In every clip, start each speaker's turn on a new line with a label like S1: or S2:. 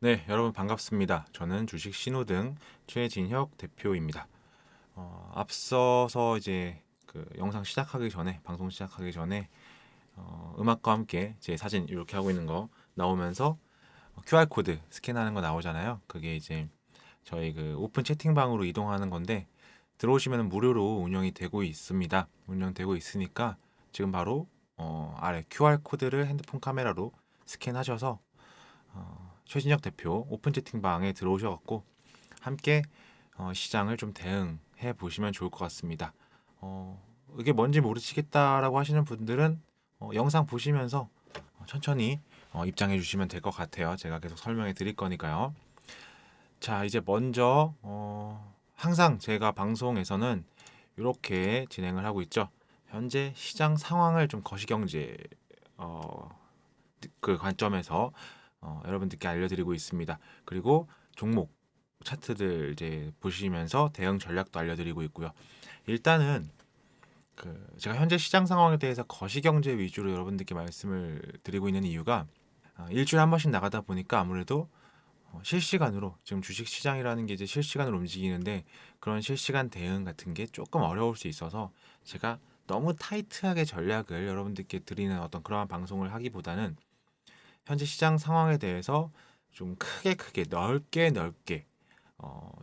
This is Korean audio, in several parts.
S1: 네, 여러분 반갑습니다. 저는 주식 신호등 최진혁 대표입니다. 앞서서 이제 그 영상 시작하기 전에, 방송 시작하기 전에 음악과 함께 제 사진 이렇게 하고 있는 거 나오면서 QR코드 스캔하는 거 나오잖아요. 그게 이제 저희 그 오픈 채팅방으로 이동하는 건데 들어오시면 무료로 운영이 되고 있습니다. 운영되고 있으니까 지금 바로 아래 QR코드를 핸드폰 카메라로 스캔하셔서 최진혁 대표 오픈 채팅방에 들어오셔갖고 함께 시장을 좀 대응해 보시면 좋을 것 같습니다. 이게 뭔지 모르시겠다라고 하시는 분들은 영상 보시면서 천천히 입장해 주시면 될 것 같아요. 제가 계속 설명해 드릴 거니까요. 자, 이제 먼저 항상 제가 방송에서는 이렇게 진행을 하고 있죠. 현재 시장 상황을 좀 거시경제 어, 그 관점에서 여러분들께 알려드리고 있습니다. 그리고 종목 차트들 이제 보시면서 대응 전략도 알려드리고 있고요. 일단은 그 제가 현재 시장 상황에 대해서 거시경제 위주로 여러분들께 말씀을 드리고 있는 이유가 일주일에 한 번씩 나가다 보니까 아무래도 실시간으로 지금 주식 시장이라는 게 이제 실시간으로 움직이는데 그런 실시간 대응 같은 게 조금 어려울 수 있어서 제가 너무 타이트하게 전략을 여러분들께 드리는 어떤 그러한 방송을 하기보다는 현재 시장 상황에 대해서 좀 크게 넓게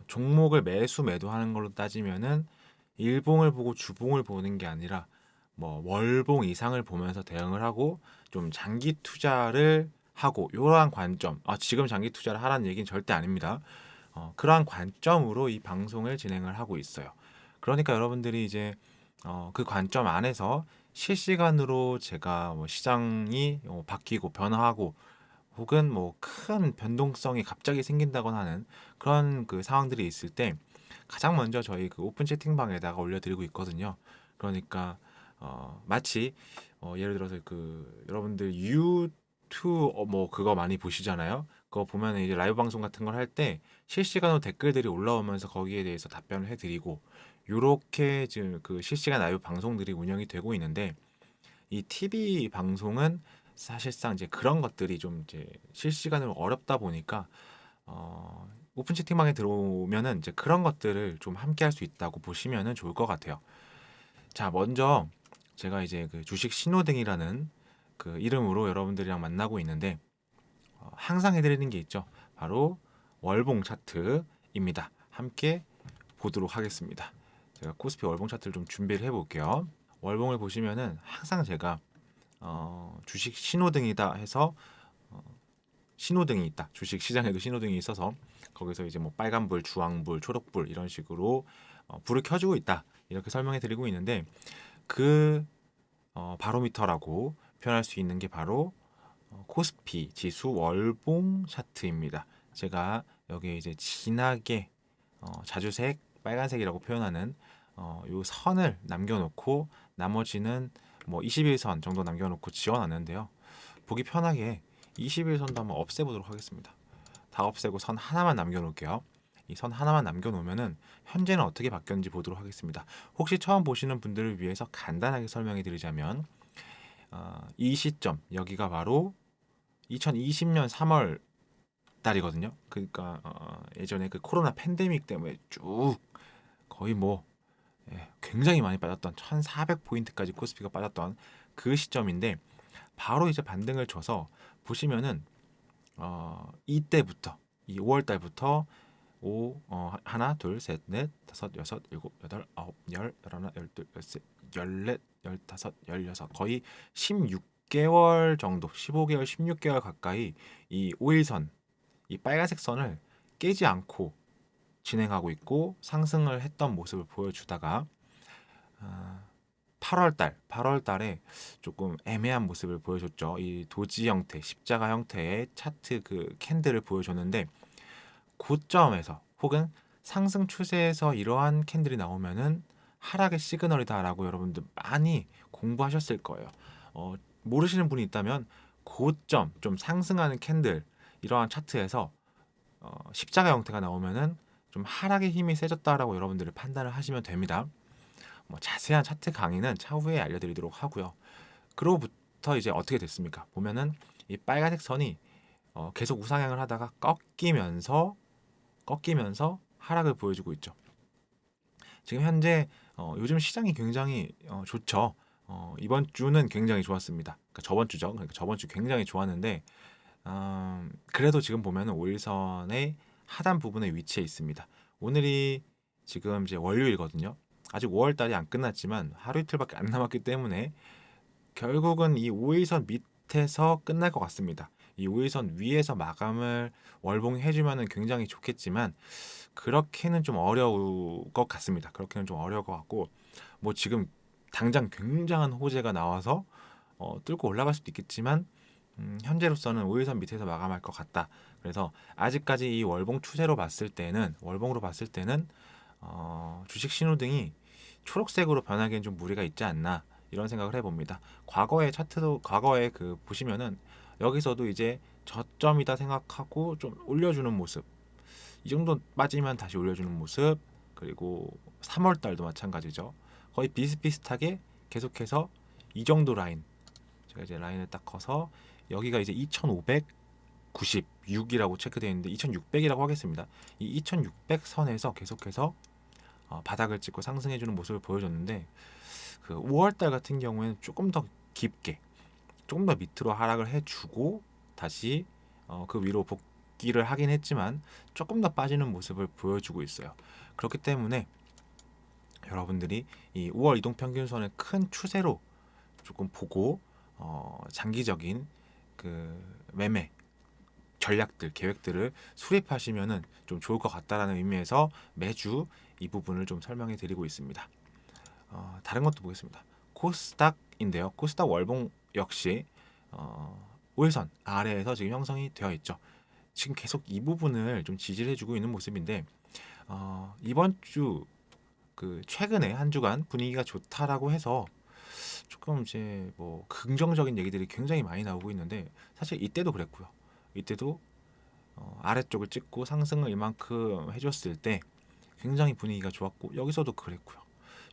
S1: 종목을 매수 매도하는 걸로 따지면은 일봉을 보고 주봉을 보는 게 아니라 뭐 월봉 이상을 보면서 대응을 하고 좀 장기 투자를 하고 이러한 관점. 지금 장기 투자를 하라는 얘기는 절대 아닙니다. 그러한 관점으로 이 방송을 진행을 하고 있어요. 그러니까 여러분들이 이제 그 관점 안에서 실시간으로 제가 뭐 시장이 바뀌고 변화하고 혹은 뭐 큰 변동성이 갑자기 생긴다거나 하는 그런 그 상황들이 있을 때 가장 먼저 저희 그 오픈 채팅방에다가 올려드리고 있거든요. 그러니까 마치 예를 들어서 그 여러분들 유튜브 뭐 그거 많이 보시잖아요. 그거 보면 이제 라이브 방송 같은 걸 할 때 실시간으로 댓글들이 올라오면서 거기에 대해서 답변을 해드리고 요렇게 지금 그 실시간 라이브 방송들이 운영이 되고 있는데 이 TV 방송은 사실상 이제 그런 것들이 좀 이제 실시간으로 어렵다 보니까 오픈 채팅방에 들어오면은 이제 그런 것들을 좀 함께 할 수 있다고 보시면은 좋을 것 같아요. 자, 먼저 제가 이제 그 주식 신호등이라는 그 이름으로 여러분들이랑 만나고 있는데 항상 해드리는 게 있죠. 바로 월봉 차트입니다. 함께 보도록 하겠습니다. 제가 코스피 월봉 차트를 좀 준비를 해볼게요. 월봉을 보시면은 항상 제가 주식 신호등이다 해서 신호등이 있다. 주식 시장에도 신호등이 있어서 거기서 이제 뭐 빨간불, 주황불, 초록불 이런 식으로 불을 켜주고 있다. 이렇게 설명해 드리고 있는데 그 바로미터라고 표현할 수 있는 게 바로 코스피 지수 월봉 차트입니다. 제가 여기에 이제 진하게 자주색 빨간색이라고 표현하는 요 선을 남겨놓고 나머지는 뭐 21선 정도 남겨놓고 지워놨는데요. 보기 편하게 21선도 한번 없애보도록 하겠습니다. 다 없애고 선 하나만 남겨놓을게요. 이 선 하나만 남겨놓으면은 현재는 어떻게 바뀌었는지 보도록 하겠습니다. 혹시 처음 보시는 분들을 위해서 간단하게 설명해 드리자면 이 시점 여기가 바로 2020년 3월 달이거든요. 그러니까 예전에 그 코로나 팬데믹 때문에 쭉 거의 뭐 굉장히 많이 빠졌던 1400포인트까지 코스피가 빠졌던 그 시점인데 바로 이제 반등을 줘서 보시면은 이때부터 이 5월 달부터 하나 둘셋넷 다섯 여섯 일곱 여덟 아홉 열 열하나 열둘 열셋 열넷 열다섯 열여섯 거의 16개월 정도 15개월 16개월 가까이 이 5일선 이 빨간색 선을 깨지 않고 진행하고 있고 상승을 했던 모습을 보여주다가 8월 달에 조금 애매한 모습을 보여줬죠. 이 도지 형태, 십자가 형태의 차트 그 캔들을 보여줬는데 고점에서 혹은 상승 추세에서 이러한 캔들이 나오면은 하락의 시그널이다라고 여러분들 많이 공부하셨을 거예요. 모르시는 분이 있다면 고점 좀 상승하는 캔들 이러한 차트에서 십자가 형태가 나오면은 좀 하락의 힘이 세졌다라고 여러분들이 판단을 하시면 됩니다. 뭐 자세한 차트 강의는 차후에 알려드리도록 하고요. 그로부터 이제 어떻게 됐습니까? 보면은 이 빨간색 선이 계속 우상향을 하다가 꺾이면서 하락을 보여주고 있죠. 지금 현재 요즘 시장이 굉장히 좋죠. 이번 주는 굉장히 좋았습니다. 그러니까 저번 주죠. 그러니까 저번 주 굉장히 좋았는데 그래도 지금 보면은 5일선의 하단 부분에 위치해 있습니다. 오늘이 지금 이제 월요일거든요. 아직 5월 달이 안 끝났지만 하루 이틀밖에 안 남았기 때문에 결국은 이 5일선 밑에서 끝날 것 같습니다. 이 5일선 위에서 마감을 월봉이 해주면은 굉장히 좋겠지만 그렇게는 좀 어려울 것 같습니다. 그렇게는 좀 어려울 것 같고 뭐 지금 당장 굉장한 호재가 나와서 뚫고 올라갈 수도 있겠지만 현재로서는 5일선 밑에서 마감할 것 같다. 그래서 아직까지 이 월봉으로 봤을 때는 주식 신호등이 초록색으로 변하기엔 좀 무리가 있지 않나 이런 생각을 해봅니다. 과거에 그 보시면은 여기서도 이제 저점이다 생각하고 좀 올려주는 모습, 이 정도 빠지면 다시 올려주는 모습, 그리고 3월 달도 마찬가지죠. 거의 비슷비슷하게 계속해서 이 정도 라인, 제가 이제 라인을 딱 커서 여기가 이제 2,596이라고 체크되어 있는데 2,600이라고 하겠습니다. 이 2,600 선에서 계속해서 바닥을 찍고 상승해주는 모습을 보여줬는데 그 5월달 같은 경우에는 조금 더 깊게, 조금 더 밑으로 하락을 해주고 다시 그 위로 복귀를 하긴 했지만 조금 더 빠지는 모습을 보여주고 있어요. 그렇기 때문에 여러분들이 이 5월 이동평균선의 큰 추세로 조금 보고 장기적인 그 매매 전략들, 계획들을 수립하시면은 좀 좋을 것 같다라는 의미에서 매주 이 부분을 좀 설명해 드리고 있습니다. 다른 것도 보겠습니다. 코스닥인데요. 코스닥 월봉 역시 5일선 아래에서 지금 형성이 되어 있죠. 지금 계속 이 부분을 좀 지지를 해주고 있는 모습인데 이번 주 그 최근에 한 주간 분위기가 좋다라고 해서 조금 이제 뭐 긍정적인 얘기들이 굉장히 많이 나오고 있는데 사실 이때도 그랬고요. 이때도 아래쪽을 찍고 상승을 이만큼 해줬을 때 굉장히 분위기가 좋았고 여기서도 그랬고요.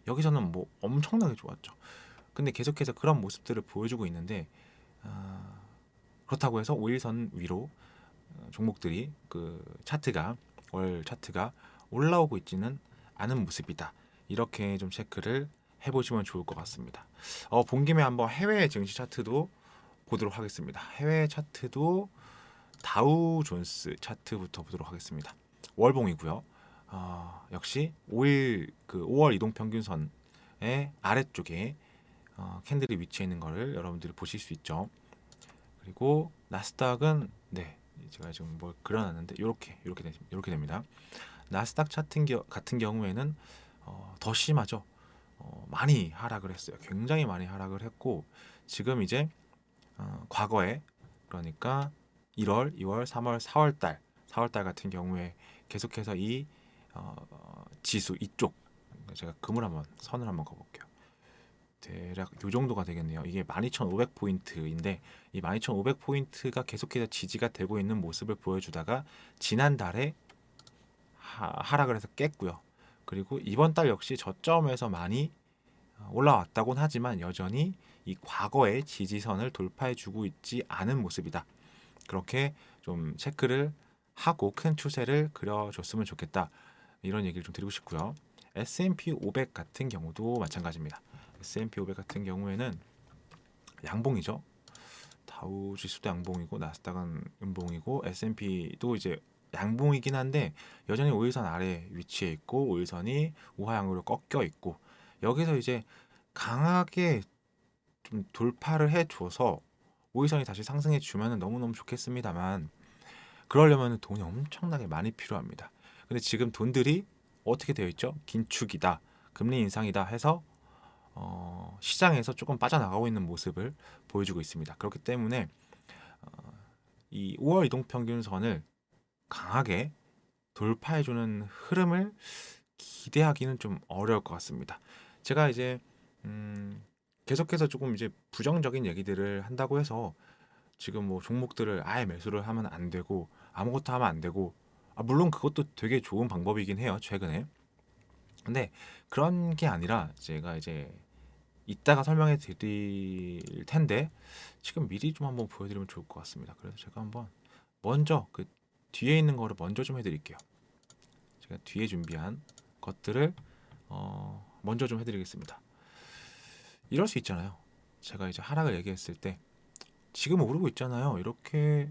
S1: 여기서는 뭐 엄청나게 좋았죠. 근데 계속해서 그런 모습들을 보여주고 있는데 그렇다고 해서 5일선 위로 종목들이 그 차트가 월 차트가 올라오고 있지는 않은 모습이다. 이렇게 좀 체크를 해보시면 좋을 것 같습니다. 본 김에 한번 해외 증시 차트도 보도록 하겠습니다. 해외 차트도 다우 존스 차트부터 보도록 하겠습니다. 월봉이고요. 역시 5월 이동 평균선의 아래쪽에 캔들이 위치해 있는 것을 여러분들이 보실 수 있죠. 그리고 나스닥은 네, 제가 지금 뭘 그려놨는데 이렇게 됩니다. 나스닥 차트 같은 경우에는 더 심하죠. 많이 하락을 했어요. 굉장히 많이 하락을 했고 지금 이제 과거에 그러니까 1월, 2월, 3월, 4월 달 같은 경우에 계속해서 이 지수 이쪽 제가 선을 한번 그어볼게요. 대략 요 정도가 되겠네요. 이게 12,500포인트인데 이 12,500포인트가 계속해서 지지가 되고 있는 모습을 보여주다가 지난달에 하락을 해서 깼고요. 그리고 이번 달 역시 저점에서 많이 올라왔다곤 하지만 여전히 이 과거의 지지선을 돌파해주고 있지 않은 모습이다. 그렇게 좀 체크를 하고 큰 추세를 그려줬으면 좋겠다. 이런 얘기를 좀 드리고 싶고요. S&P 500 같은 경우도 마찬가지입니다. S&P 500 같은 경우에는 양봉이죠. 다우 지수도 양봉이고 나스닥은 음봉이고 S&P도 이제 양봉이긴 한데 여전히 5일선 아래 위치해 있고 5일선이 우하향으로 꺾여 있고 여기서 이제 강하게 좀 돌파를 해줘서 5일선이 다시 상승해 주면 너무너무 좋겠습니다만 그러려면 돈이 엄청나게 많이 필요합니다. 근데 지금 돈들이 어떻게 되어 있죠? 긴축이다, 금리 인상이다 해서 시장에서 조금 빠져나가고 있는 모습을 보여주고 있습니다. 그렇기 때문에 이 5월 이동평균선을 강하게 돌파해주는 흐름을 기대하기는 좀 어려울 것 같습니다. 제가 이제 계속해서 조금 이제 부정적인 얘기들을 한다고 해서 지금 뭐 종목들을 아예 매수를 하면 안 되고 아무것도 하면 안 되고 물론 그것도 되게 좋은 방법이긴 해요 최근에. 근데 그런 게 아니라 제가 이제 이따가 설명해 드릴 텐데 지금 미리 좀 한번 보여드리면 좋을 것 같습니다. 그래서 제가 한번 먼저 그 뒤에 있는 거를 먼저 좀 해드릴게요. 제가 뒤에 준비한 것들을 먼저 좀 해드리겠습니다. 이럴 수 있잖아요. 제가 이제 하락을 얘기했을 때 지금 오르고 있잖아요. 이렇게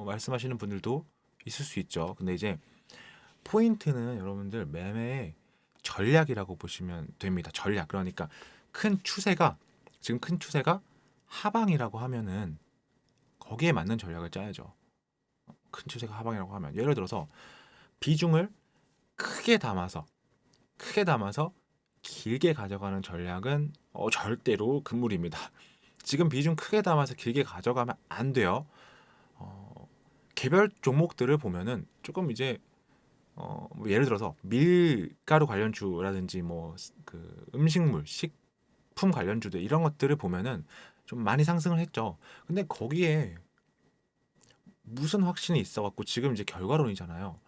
S1: 말씀하시는 분들도 있을 수 있죠. 근데 이제 포인트는 여러분들 매매의 전략이라고 보시면 됩니다. 전략. 그러니까 지금 큰 추세가 하방이라고 하면은 거기에 맞는 전략을 짜야죠. 큰 추세가 하방이라고 하면 예를 들어서 비중을 크게 담아서 길게 가져가는 전략은 절대로 금물입니다. 지금 비중 크게 담아서 길게 가져가면 안 돼요. 개별 종목들을 보면은 조금 이제 뭐 예를 들어서 밀가루 관련주라든지 뭐 그 음식물, 식품 관련주들 이런 것들을 보면은 좀 많이 상승을 했죠. 근데 거기에 무슨 확신이 있어갖고 지금 이제 결과론이잖아요.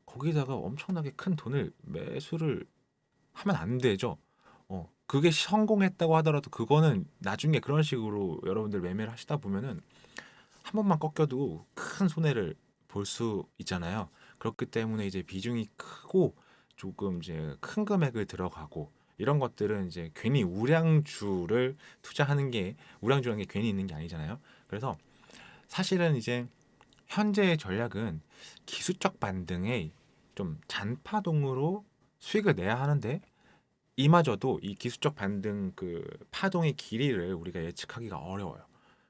S1: 거기다가 엄청나게 큰 돈을 매수를 하면 안 되죠. 그게 성공했다고 하더라도 그거는 나중에 그런 식으로 여러분들 매매를 하시다 보면은 한 번만 꺾여도 큰 손해를 볼 수 있잖아요. 그렇기 때문에 이제 비중이 크고 조금 이제 큰 금액을 들어가고 이런 것들은 이제 괜히 우량주를 투자하는 게 우량주라는 게 괜히 있는 게 아니잖아요. 그래서 사실은 이제 현재의 전략은 기술적 반등에 좀 잔파동으로 수익을 내야 하는데 이마저도 이 기술적 반등 그 파동의 길이를 우리가 예측하기가 어려워요.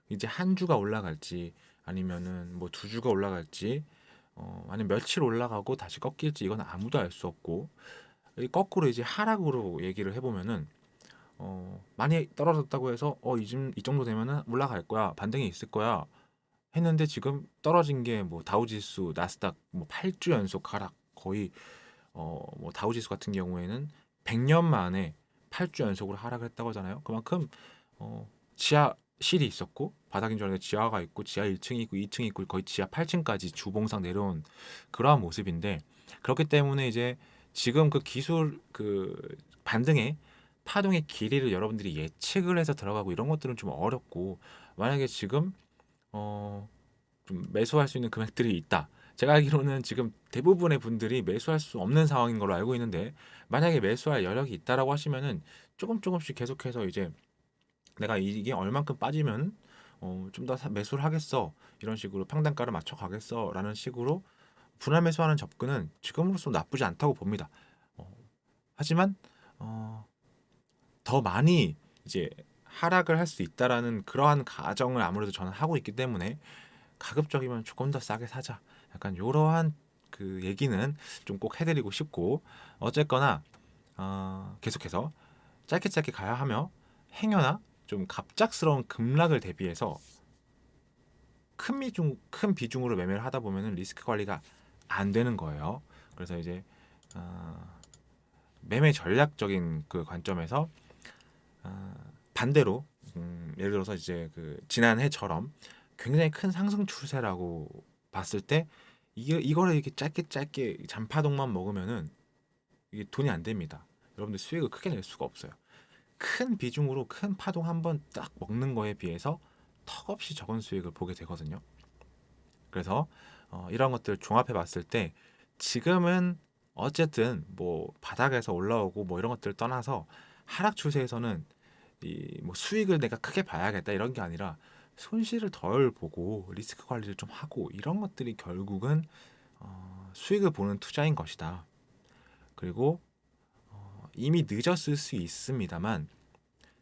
S1: 이제 한 주가 올라갈지 아니면은 뭐 두 주가 올라갈지 아니면 며칠 올라가고 다시 꺾일지 이건 아무도 알 수 없고 거꾸로 이제 하락으로 얘기를 해보면은 많이 떨어졌다고 해서 이 정도 되면은 올라갈 거야 반등이 있을 거야 했는데 지금 떨어진 게 뭐 다우지수 나스닥 뭐 8주 연속 하락 거의 뭐 다우지수 같은 경우에는 100년 만에 8주 연속으로 하락을 했다고 하잖아요. 그만큼 지하실이 있었고 바닥인 줄 알았는데 지하가 있고 지하 1층이 있고 2층이 있고 거의 지하 8층까지 주봉상 내려온 그러한 모습인데 그렇기 때문에 이제 지금 그 기술 그 반등의 파동의 길이를 여러분들이 예측을 해서 들어가고 이런 것들은 좀 어렵고 만약에 지금 좀 매수할 수 있는 금액들이 있다. 제가 알기로는 지금 대부분의 분들이 매수할 수 없는 상황인 걸로 알고 있는데 만약에 매수할 여력이 있다라고 하시면은 조금씩 계속해서 이제 내가 이게 얼만큼 빠지면 좀 더 매수를 하겠어 이런 식으로 평단가를 맞춰 가겠어라는 식으로 분할 매수하는 접근은 지금으로서 나쁘지 않다고 봅니다. 하지만 더 많이 이제 하락을 할 수 있다라는 그러한 가정을 아무래도 저는 하고 있기 때문에 가급적이면 조금 더 싸게 사자. 약간 요러한 그 얘기는 좀 꼭 해드리고 싶고 어쨌거나 계속해서 짧게 가야 하며 행여나 좀 갑작스러운 급락을 대비해서 큰 비중으로 매매를 하다 보면은 리스크 관리가 안 되는 거예요. 그래서 이제 매매 전략적인 그 관점에서 반대로 예를 들어서 이제 그 지난해처럼 굉장히 큰 상승 추세라고 봤을 때 이거를 이렇게 짧게 잔파동만 먹으면은 이게 돈이 안 됩니다. 여러분들 수익을 크게 낼 수가 없어요. 큰 비중으로 큰 파동 한번 딱 먹는 거에 비해서 턱없이 적은 수익을 보게 되거든요. 그래서 이런 것들 종합해 봤을 때 지금은 어쨌든 뭐 바닥에서 올라오고 뭐 이런 것들 떠나서 하락 추세에서는 이 뭐 수익을 내가 크게 봐야겠다 이런 게 아니라 손실을 덜 보고 리스크 관리를 좀 하고 이런 것들이 결국은 수익을 보는 투자인 것이다. 그리고 이미 늦었을 수 있습니다만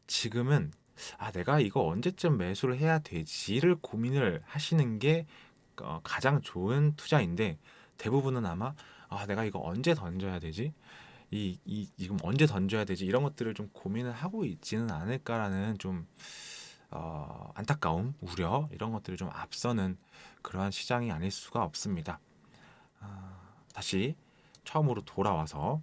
S1: 지금은 내가 이거 언제쯤 매수를 해야 되지를 고민을 하시는 게 가장 좋은 투자인데 대부분은 아마 내가 이거 언제 던져야 되지? 지금 언제 던져야 되지? 이런 것들을 좀 고민을 하고 있지는 않을까라는 좀 안타까움, 우려 이런 것들을 좀 앞서는 그러한 시장이 아닐 수가 없습니다. 다시 처음으로 돌아와서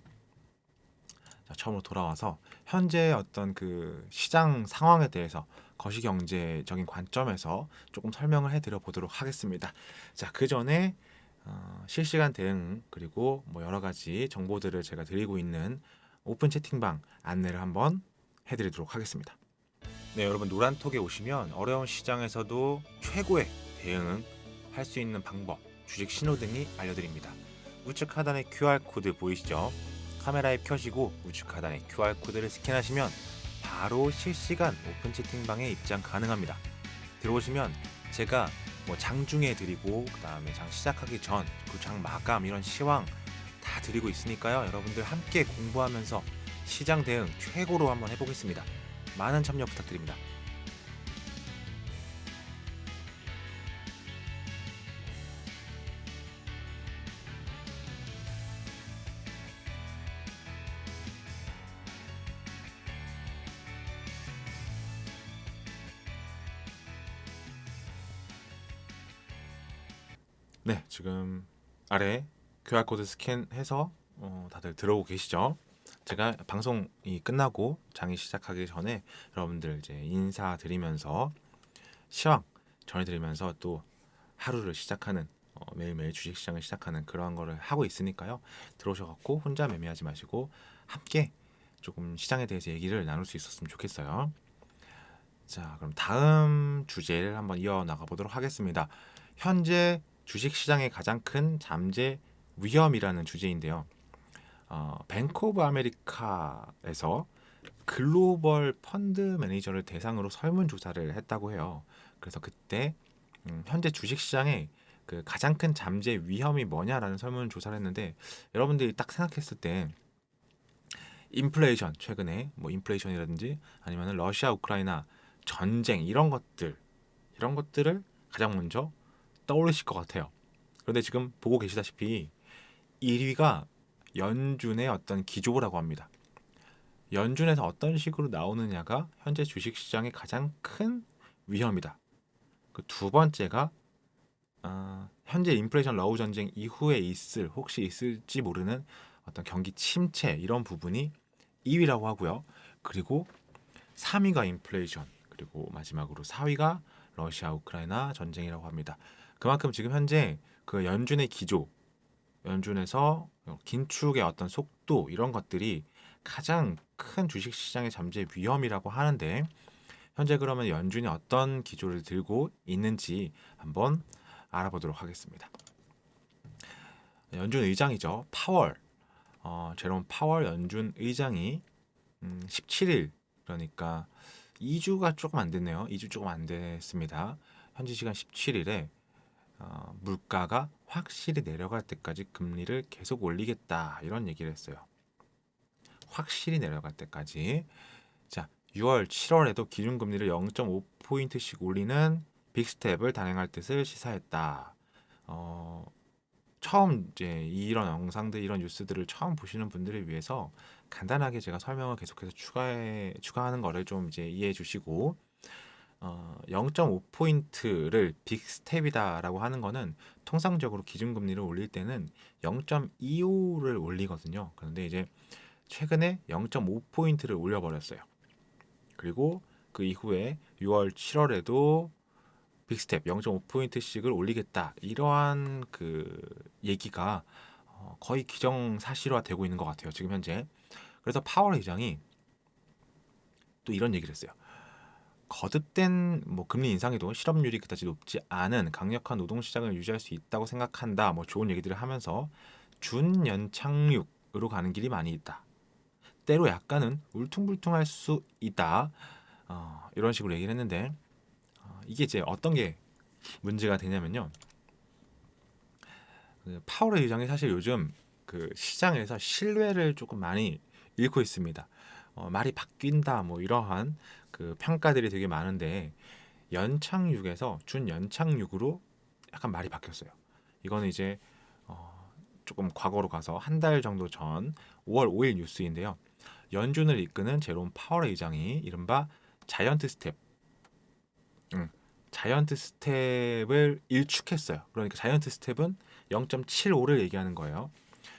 S1: 현재 어떤 그 시장 상황에 대해서 거시경제적인 관점에서 조금 설명을 해드려 보도록 하겠습니다. 자, 그 전에 실시간 대응 그리고 뭐 여러 가지 정보들을 제가 드리고 있는 오픈 채팅방 안내를 한번 해드리도록 하겠습니다. 네, 여러분 노란톡에 오시면 어려운 시장에서도 최고의 대응 할 수 있는 방법, 주식 신호등이 알려드립니다. 우측 하단에 QR코드 보이시죠? 카메라 앱 켜시고 우측 하단에 QR코드를 스캔하시면 바로 실시간 오픈 채팅방에 입장 가능합니다. 들어오시면 제가 뭐 장중에 드리고 그 다음에 장 시작하기 전, 그 장 마감 이런 시황 다 드리고 있으니까요. 여러분들 함께 공부하면서 시장 대응 최고로 한번 해보겠습니다. 많은 참여 부탁드립니다. 네, 지금 아래 QR코드 스캔해서 다들 들어오고 계시죠? 제가 방송이 끝나고 장이 시작하기 전에 여러분들 이제 인사드리면서 시황 전해드리면서 또 하루를 시작하는 매일매일 주식시장을 시작하는 그러한 거를 하고 있으니까요. 들어오셔갖고 혼자 매매하지 마시고 함께 조금 시장에 대해서 얘기를 나눌 수 있었으면 좋겠어요. 자, 그럼 다음 주제를 한번 이어나가 보도록 하겠습니다. 현재 주식시장의 가장 큰 잠재 위험이라는 주제인데요. 뱅크 오브 아메리카에서 글로벌 펀드 매니저를 대상으로 설문조사를 했다고 해요. 그래서 그때 현재 주식시장의 그 가장 큰 잠재 위험이 뭐냐라는 설문조사를 했는데, 여러분들이 딱 생각했을 때 인플레이션, 최근에 뭐 인플레이션이라든지 아니면 러시아 우크라이나 전쟁 이런 것들을 가장 먼저 떠올리실 것 같아요. 그런데 지금 보고 계시다시피 1위가 연준의 어떤 기조라고 합니다. 연준에서 어떤 식으로 나오느냐가 현재 주식시장의 가장 큰 위험이다. 그 두 번째가 현재 인플레이션 러우 전쟁 이후에 혹시 있을지 모르는 어떤 경기 침체 이런 부분이 2위라고 하고요. 그리고 3위가 인플레이션, 그리고 마지막으로 4위가 러시아 우크라이나 전쟁이라고 합니다. 그만큼 지금 현재 그 연준의 기조, 연준에서 긴축의 어떤 속도 이런 것들이 가장 큰 주식시장의 잠재 위험이라고 하는데, 현재 그러면 연준이 어떤 기조를 들고 있는지 한번 알아보도록 하겠습니다. 연준 의장이죠. 파월, 제롬 파월 연준 의장이 17일, 그러니까 2주가 조금 안 됐네요. 2주 조금 안 됐습니다. 현지 시간 17일에 물가가 확실히 내려갈 때까지 금리를 계속 올리겠다 이런 얘기를 했어요. 확실히 내려갈 때까지. 자, 6월, 7월에도 기준금리를 0.5포인트씩 올리는 빅스텝을 단행할 뜻을 시사했다. 처음 이제 이런 영상들, 이런 뉴스들을 처음 보시는 분들을 위해서 간단하게 제가 설명을 계속해서 추가하는 거를 좀 이제 이해해 주시고, 0.5포인트를 빅스텝이다라고 하는 거는 통상적으로 기준금리를 올릴 때는 0.25를 올리거든요. 그런데 이제 최근에 0.5포인트를 올려버렸어요. 그리고 그 이후에 6월, 7월에도 빅스텝 0.5포인트씩을 올리겠다, 이러한 그 얘기가 거의 기정사실화되고 있는 것 같아요, 지금 현재. 그래서 파월 의장이 또 이런 얘기를 했어요. 거듭된 뭐 금리 인상에도 실업률이 그다지 높지 않은 강력한 노동시장을 유지할 수 있다고 생각한다, 뭐 좋은 얘기들을 하면서 준연착륙으로 가는 길이 많이 있다, 때로 약간은 울퉁불퉁할 수 있다, 이런 식으로 얘기를 했는데, 이게 이제 어떤 게 문제가 되냐면요. 그 파월 의장이 사실 요즘 그 시장에서 신뢰를 조금 많이 잃고 있습니다. 말이 바뀐다 뭐 이러한 그 평가들이 되게 많은데, 연착륙에서 준연착륙으로 약간 말이 바뀌었어요. 이거는 이제 조금 과거로 가서 한 달 정도 전 5월 5일 뉴스인데요. 연준을 이끄는 제롬 파월 의장이 이른바 자이언트 스텝, 자이언트 스텝을 일축했어요. 그러니까 자이언트 스텝은 0.75를 얘기하는 거예요.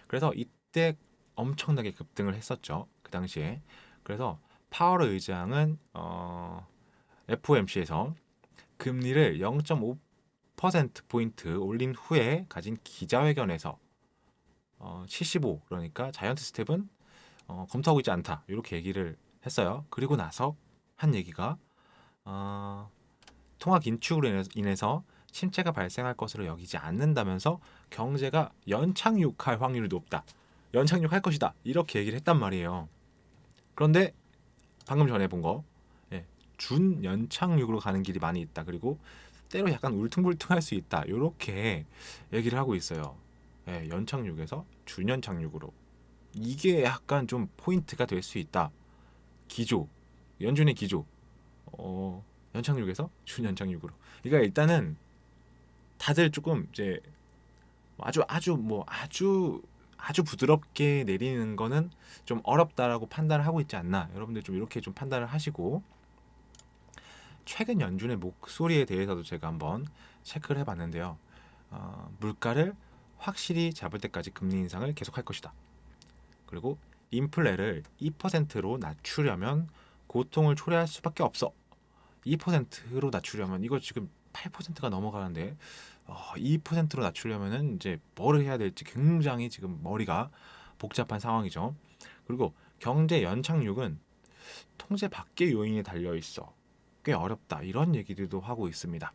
S1: 그래서 이때 엄청나게 급등을 했었죠, 그 당시에. 그래서 파월 의장은 FOMC에서 금리를 0.5%포인트 올린 후에 가진 기자회견에서 75, 그러니까 자이언트 스텝은 검토하고 있지 않다, 이렇게 얘기를 했어요. 그리고 나서 한 얘기가 통화 긴축으로 인해서 침체가 발생할 것으로 여기지 않는다면서 경제가 연착륙할 확률이 높다. 연착륙할 것이다. 이렇게 얘기를 했단 말이에요. 그런데 방금 전에 본 거, 준연착륙으로 가는 길이 많이 있다. 그리고 때로 약간 울퉁불퉁할 수 있다. 이렇게 얘기를 하고 있어요. 연착륙에서 준연착륙으로. 이게 약간 좀 포인트가 될 수 있다. 기조, 연준의 기조. 연착륙에서 준연착륙으로. 그러니까 일단은 다들 조금 이제 아주 부드럽게 내리는 거는 좀 어렵다라고 판단을 하고 있지 않나. 여러분들 좀 이렇게 좀 판단을 하시고, 최근 연준의 목소리에 대해서도 제가 한번 체크를 해봤는데요. 물가를 확실히 잡을 때까지 금리 인상을 계속할 것이다. 그리고 인플레를 2%로 낮추려면 고통을 초래할 수밖에 없어. 2%로 낮추려면, 이거 지금 8%가 넘어가는데 2%로 낮추려면은 이제 뭐를 해야 될지 굉장히 지금 머리가 복잡한 상황이죠. 그리고 경제 연착륙은 통제 밖의 요인에 달려 있어. 꽤 어렵다. 이런 얘기들도 하고 있습니다.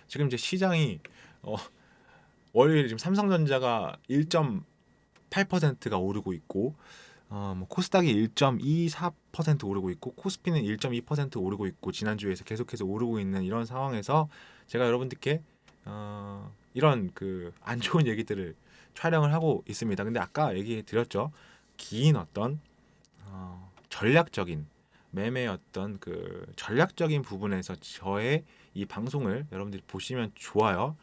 S1: 지금 이제 시장이 월요일에 지금 삼성전자가 1.8%가 오르고 있고, 코스닥이 1.24% 오르고 있고, 코스피는 1.2% 오르고 있고, 지난주에서 계속해서 오르고 있는 이런 상황에서 제가 여러분들께 이런 그 안 좋은 얘기들을 촬영을 하고 있습니다. 근데 아까 얘기 드렸죠. 긴 어떤 전략적인 매매의 어떤 그 전략적인 부분에서 저의 이 방송을 여러분들이 보시면 좋아요.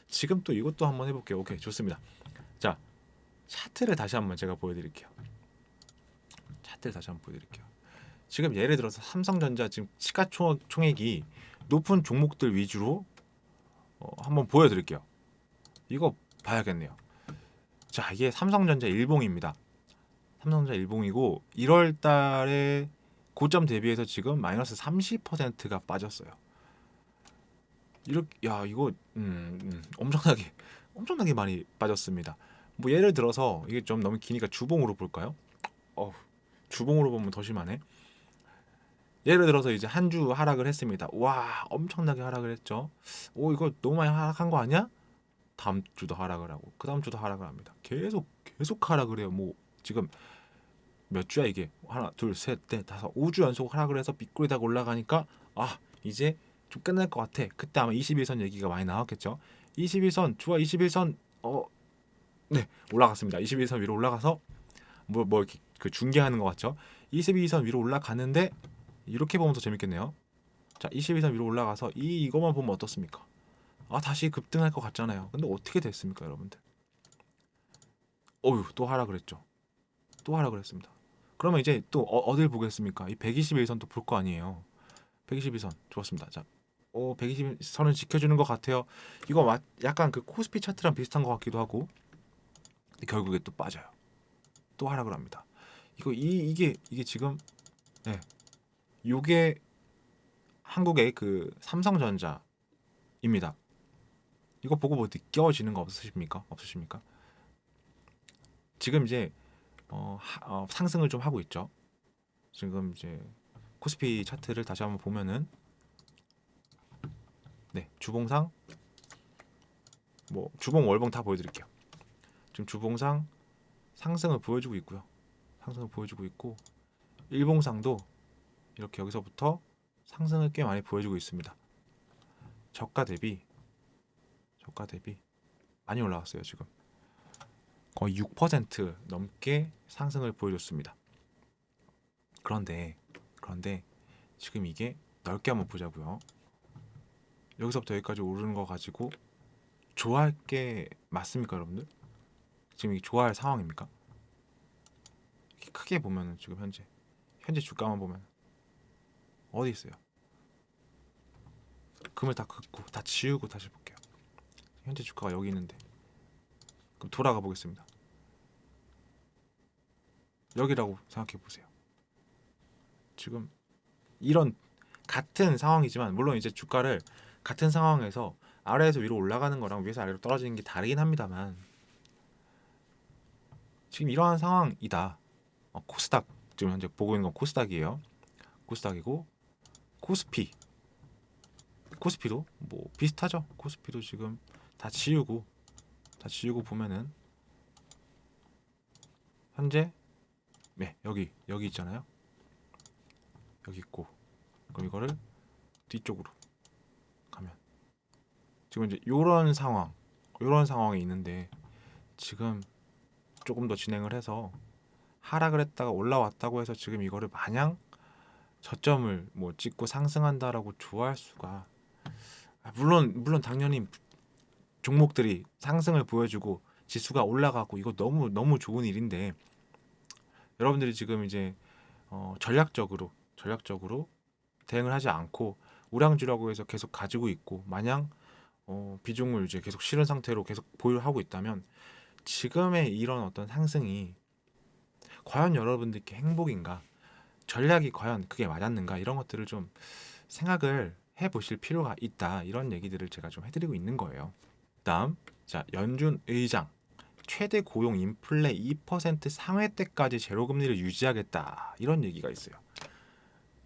S1: 지금 또 이것도 한번 해볼게요. 오케이, 좋습니다. 자, 차트를 다시 한번 제가 보여드릴게요. 지금 예를 들어서 삼성전자 지금 시가총액이 높은 종목들 위주로 한번 보여드릴게요. 이거 봐야겠네요. 자, 이게 삼성전자 일봉입니다. 삼성전자 일봉이고 1월 달에 고점 대비해서 지금 마이너스 30%가 빠졌어요. 이거 엄청나게 많이 빠졌습니다. 뭐 예를 들어서 이게 좀 너무 기니까 주봉으로 볼까요? 주봉으로 보면 더 심하네. 예를 들어서 이제 한 주 하락을 했습니다. 와, 엄청나게 하락을 했죠. 이거 너무 많이 하락한 거 아니야? 다음 주도 하락을 하고 그 다음 주도 하락을 합니다. 계속 하락을 해요. 뭐 지금 몇 주야 이게? 하나, 둘, 셋, 넷, 다섯, 5주 연속 하락을 해서 빗꼬리다가 올라가니까 이제 좀 끝날 것 같아. 그때 아마 21선 얘기가 많이 나왔겠죠. 21선 좋아. 21선 네, 올라갔습니다. 21선 위로 올라가서 뭐 이렇게 그 중계하는 것 같죠. 22선 위로 올라가는데 이렇게 보면 더 재밌겠네요. 자, 22선 위로 올라가서 이거만 보면 어떻습니까? 다시 급등할 것 같잖아요. 근데 어떻게 됐습니까, 여러분들? 또 하락을 했죠. 또 하락을 했습니다. 그러면 이제 또 어딜 보겠습니까? 이 121선 또 볼 거 아니에요. 121선 좋았습니다. 자, 121선을 지켜주는 것 같아요. 이거 약간 그 코스피 차트랑 비슷한 것 같기도 하고, 근데 결국에 또 빠져요. 또 하락을 합니다. 이게 지금 요게 한국의 그 삼성전자입니다. 이거 보고 뭐 느껴지는 거 없으십니까? 지금 이제 상승을 좀 하고 있죠. 지금 이제 코스피 차트를 다시 한번 보면은 주봉상 뭐 주봉 월봉 다 보여드릴게요. 지금 주봉상 상승을 보여주고 있고요. 일봉상도 이렇게 여기서부터 상승을 꽤 많이 보여주고 있습니다. 저가 대비 많이 올라왔어요. 지금 거의 6% 넘게 상승을 보여줬습니다. 그런데 지금 이게 넓게 한번 보자고요. 여기서부터 여기까지 오르는 거 가지고 좋아할 게 맞습니까, 여러분들? 지금 이게 좋아할 상황입니까? 이렇게 크게 보면은 지금 현재 주가만 보면 어디 있어요? 금을 다 긋고 다 지우고 다시 볼게요. 현재 주가가 여기 있는데, 그럼 돌아가 보겠습니다. 여기라고 생각해 보세요. 지금 이런 같은 상황이지만, 물론 이제 주가를 같은 상황에서 아래에서 위로 올라가는 거랑 위에서 아래로 떨어지는 게 다르긴 합니다만, 지금 이러한 상황이다. 코스닥 지금 현재 보고 있는 건 코스닥이에요. 코스닥이고 코스피도 뭐 비슷하죠. 코스피도 지금 다 지우고 보면은 현재 네, 여기 있잖아요. 여기 있고 그럼 이거를 뒤쪽으로 가면 지금 이제 요런 상황이 있는데 지금 조금 더 진행을 해서 하락을 했다가 올라왔다고 해서 지금 이거를 마냥 저점을 뭐 찍고 상승한다라고 좋아할 수가 물론 당연히 종목들이 상승을 보여주고 지수가 올라가고 이거 너무 좋은 일인데 여러분들이 지금 이제 전략적으로 대응을 하지 않고 우량주라고 해서 계속 가지고 있고 마냥 비중을 이제 계속 실은 상태로 계속 보유하고 있다면 지금의 이런 어떤 상승이 과연 여러분들께 행복인가? 전략이 과연 그게 맞았는가? 이런 것들을 좀 생각을 해보실 필요가 있다. 이런 얘기들을 제가 좀 해드리고 있는 거예요. 다음, 자 연준 의장 최대 고용 인플레 2% 상회 때까지 제로 금리를 유지하겠다. 이런 얘기가 있어요.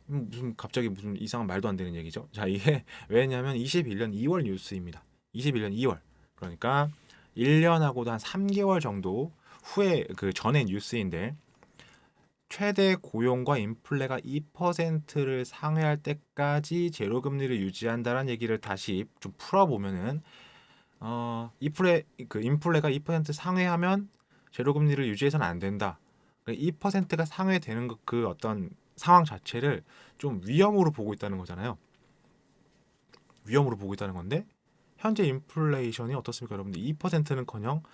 S1: 무슨 갑자기 무슨 이상한 말도 안 되는 얘기죠. 자 이게 왜냐하면 21년 2월 뉴스입니다. 21년 2월 그러니까 1년하고도 한 3개월 정도 후에 그 전에 뉴스인데 최대 고용과 인플레가 2%를 상회할 때까지 제로 금리를 유지한다는 얘기를 다시 좀 풀어보면은 인플레가 2% 상회하면 제로 금리를 유지해서는 안 된다. 2%가 상회되는 그 어떤 상황 자체를 좀 위험으로 보고 있다는 거잖아요. 위험으로 보고 있다는 건데 현재 인플레이션이 어떻습니까, 여러분들? 2%는커녕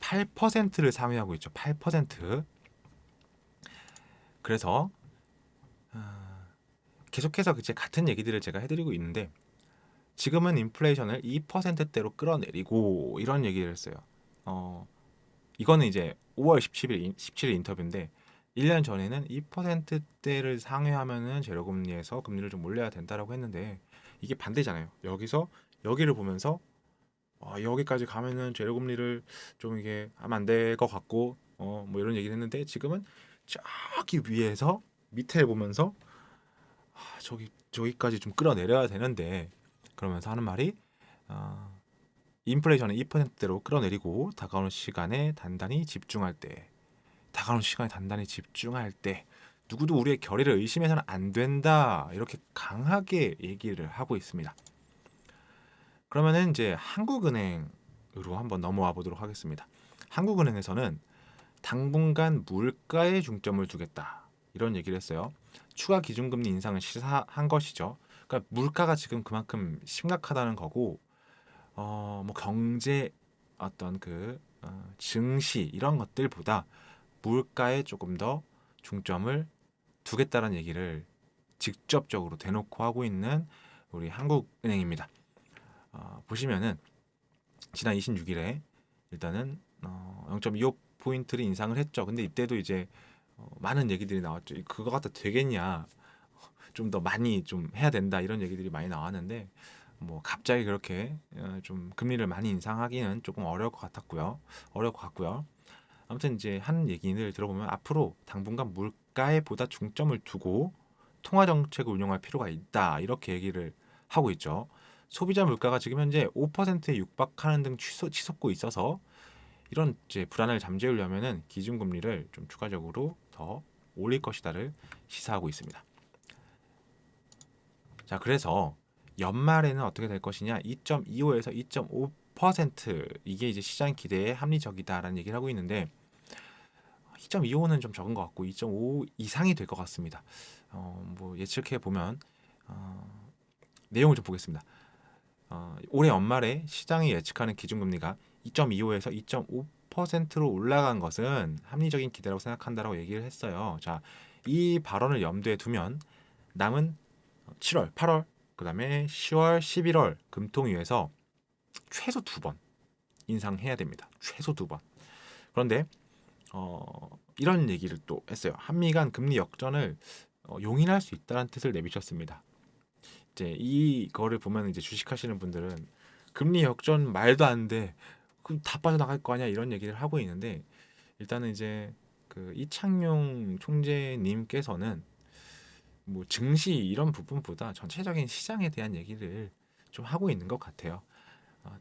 S1: 8%를 상회하고 있죠. 8%. 그래서 계속해서 이제 같은 얘기들을 제가 해드리고 있는데 지금은 인플레이션을 2%대로 끌어내리고 이런 얘기를 했어요. 이거는 이제 5월 17일 인터뷰인데 1년 전에는 2%대를 상회하면은 제로금리에서 금리를 좀 올려야 된다라고 했는데 이게 반대잖아요. 여기서 여기를 보면서 여기까지 가면은 제로금리를 좀 이게 하면 안 될 것 같고 뭐 이런 얘기를 했는데 지금은 저기 위에서 밑에 보면서 저기까지 좀 끌어내려야 되는데 그러면서 하는 말이 인플레이션을 2%대로 끌어내리고 다가오는 시간에 단단히 집중할 때 누구도 우리의 결의를 의심해서는 안 된다 이렇게 강하게 얘기를 하고 있습니다. 그러면은 이제 한국은행으로 한번 넘어와 보도록 하겠습니다. 한국은행에서는 당분간 물가에 중점을 두겠다 이런 얘기를 했어요. 추가 기준금리 인상을 시사한 것이죠. 그러니까 물가가 지금 그만큼 심각하다는 거고 뭐 경제 어떤 증시 이런 것들보다 물가에 조금 더 중점을 두겠다는 얘기를 직접적으로 대놓고 하고 있는 우리 한국은행입니다. 보시면은 지난 26일에 일단은 0.25포인트를 인상을 했죠. 근데 이때도 이제 많은 얘기들이 나왔죠. 그거 갖다 되겠냐? 좀 더 많이 좀 해야 된다 이런 얘기들이 많이 나왔는데 뭐 갑자기 그렇게 좀 금리를 많이 인상하기는 조금 어려울 것 같고요. 아무튼 이제 하는 얘기를 들어보면 앞으로 당분간 물가에 보다 중점을 두고 통화 정책을 운용할 필요가 있다 이렇게 얘기를 하고 있죠. 소비자 물가가 지금 현재 5%에 육박하는 등 치솟고 있어서 이런 이제 불안을 잠재우려면은 기준금리를 좀 추가적으로 더 올릴 것이다를 시사하고 있습니다. 자, 그래서 연말에는 어떻게 될 것이냐? 2.25에서 2.5% 이게 이제 시장 기대에 합리적이다라는 얘기를 하고 있는데 2.25는 좀 적은 것 같고 2.5 이상이 될 것 같습니다. 뭐 예측해 보면 내용을 좀 보겠습니다. 올해 연말에 시장이 예측하는 기준금리가 2.25에서 2.5%로 올라간 것은 합리적인 기대라고 생각한다라고 얘기를 했어요. 자, 이 발언을 염두에 두면 남은 7월, 8월, 그다음에 10월, 11월 금통위에서 최소 2번 인상해야 됩니다. 최소 2번. 그런데 이런 얘기를 또 했어요. 한미 간 금리 역전을 용인할 수 있다는 뜻을 내비쳤습니다. 이제 이거를 보면 이제 주식하시는 분들은 금리 역전 말도 안 돼. 그럼 다 빠져나갈 거 아니야 이런 얘기를 하고 있는데 일단은 이제 그 이창용 총재님께서는 뭐 증시 이런 부분보다 전체적인 시장에 대한 얘기를 좀 하고 있는 것 같아요.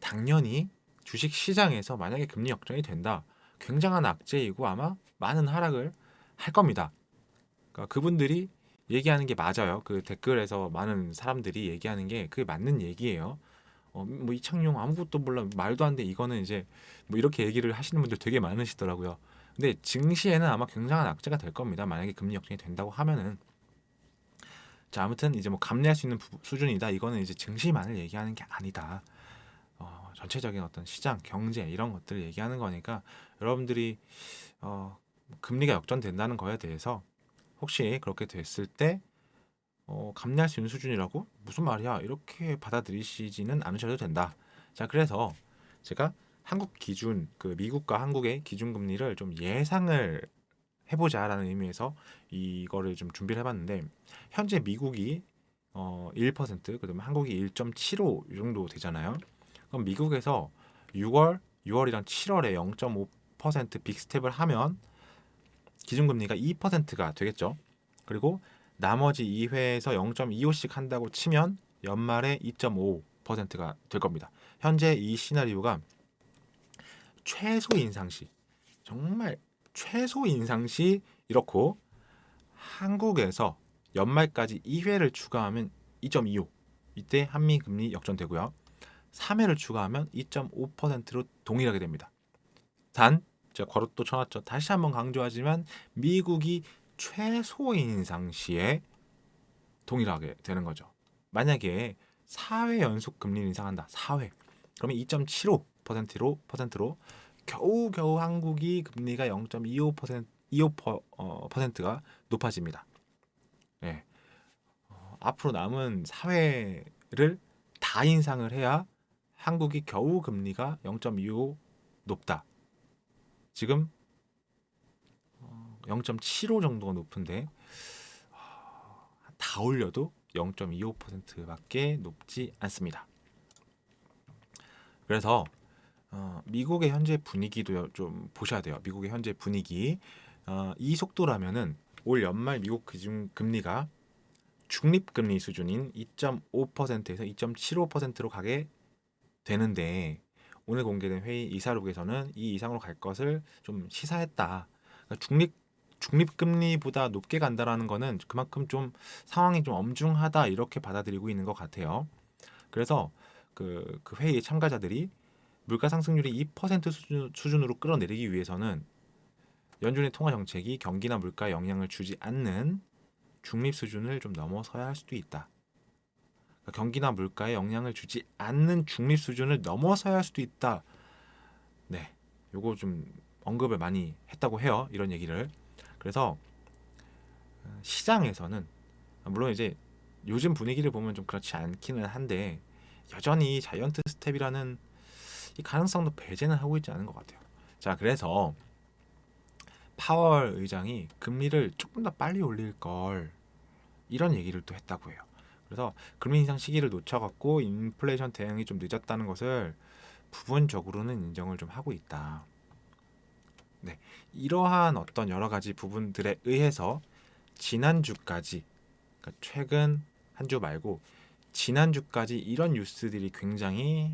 S1: 당연히 주식 시장에서 만약에 금리 역전이 된다, 굉장한 악재이고 아마 많은 하락을 할 겁니다. 그러니까 그분들이 얘기하는 게 맞아요. 그 댓글에서 많은 사람들이 얘기하는 게 그게 맞는 얘기예요. 뭐 이창용 아무것도 몰라 말도 안 돼 이거는 이제 뭐 이렇게 얘기를 하시는 분들 되게 많으시더라고요. 근데 증시에는 아마 굉장한 악재가 될 겁니다. 만약에 금리 역전이 된다고 하면은. 자, 아무튼 이제 뭐 감내할 수 있는 수준이다. 이거는 이제 증시만을 얘기하는 게 아니다. 전체적인 어떤 시장, 경제 이런 것들을 얘기하는 거니까 여러분들이 금리가 역전된다는 거에 대해서 혹시 그렇게 됐을 때 감내할 수 있는 수준이라고? 무슨 말이야? 이렇게 받아들이시지는 않으셔도 된다. 자, 그래서 제가 한국 기준, 그 미국과 한국의 기준금리를 좀 예상을 해보자라는 의미에서 이거를 좀 준비를 해봤는데 현재 미국이 1%, 그다음에 한국이 1.75 이 정도 되잖아요. 그럼 미국에서 6월이랑 7월에 0.5% 빅스텝을 하면 기준금리가 2%가 되겠죠. 그리고 나머지 2회에서 0.25씩 한다고 치면 연말에 2.5%가 될 겁니다. 현재 이 시나리오가 최소 인상 시, 정말 최소 인상 시 이렇고 한국에서 연말까지 2회를 추가하면 2.25, 이때 한미 금리 역전되고요. 3회를 추가하면 2.5%로 동일하게 됩니다. 단 제가 괄호 또 쳐놨죠. 다시 한번 강조하지만 미국이 최소 인상 시에 동일하게 되는 거죠. 만약에 4회 연속 금리 인상한다. 4회. 그러면 2.75%로 겨우겨우 한국이 금리가 0.25%가 높아집니다. 네. 앞으로 남은 4회를 다 인상을 해야 한국이 겨우 금리가 0.25 높다. 지금 0.75 정도가 높은데 다 올려도 0.25%밖에 높지 않습니다. 그래서 미국의 현재 분위기도 좀 보셔야 돼요. 미국의 현재 분위기 이 속도라면은 올 연말 미국 기준 금리가 중립금리 수준인 2.5%에서 2.75%로 가게 되는데 오늘 공개된 회의 이사록에서는 이 이상으로 갈 것을 좀 시사했다. 그러니까 중립금리보다 높게 간다라는 거는 그만큼 좀 상황이 좀 엄중하다 이렇게 받아들이고 있는 것 같아요. 그래서 그 회의 참가자들이 물가 상승률이 2% 수준으로 끌어내리기 위해서는 연준의 통화 정책이 경기나 물가에 영향을 주지 않는 중립 수준을 좀 넘어서야 할 수도 있다. 그러니까 경기나 물가에 영향을 주지 않는 중립 수준을 넘어서야 할 수도 있다. 네, 요거 좀 언급을 많이 했다고 해요. 이런 얘기를. 그래서 시장에서는 물론 이제 요즘 분위기를 보면 좀 그렇지 않기는 한데 여전히 자이언트 스텝이라는 이 가능성도 배제는 하고 있지 않은 것 같아요. 자, 그래서 파월 의장이 금리를 조금 더 빨리 올릴 걸 이런 얘기를 또 했다고 해요. 그래서 금리 인상 시기를 놓쳐갖고 인플레이션 대응이 좀 늦었다는 것을 부분적으로는 인정을 좀 하고 있다. 네, 이러한 어떤 여러 가지 부분들에 의해서 지난주까지, 그러니까 최근 한 주 말고 지난주까지 이런 뉴스들이 굉장히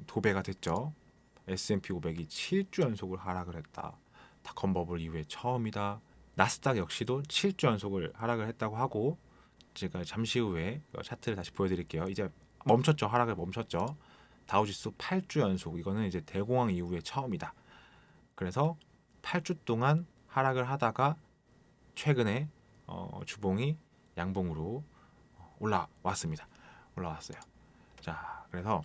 S1: 도배가 됐죠. S&P 500이 7주 연속을 하락을 했다. 닷컴 버블 이후에 처음이다. 나스닥 역시도 7주 연속을 하락을 했다고 하고 제가 잠시 후에 차트를 다시 보여드릴게요. 이제 멈췄죠. 하락을 멈췄죠. 다우지수 8주 연속. 이거는 이제 대공황 이후에 처음이다. 그래서 8주 동안 하락을 하다가 최근에 주봉이 양봉으로 올라왔습니다. 올라왔어요. 자, 그래서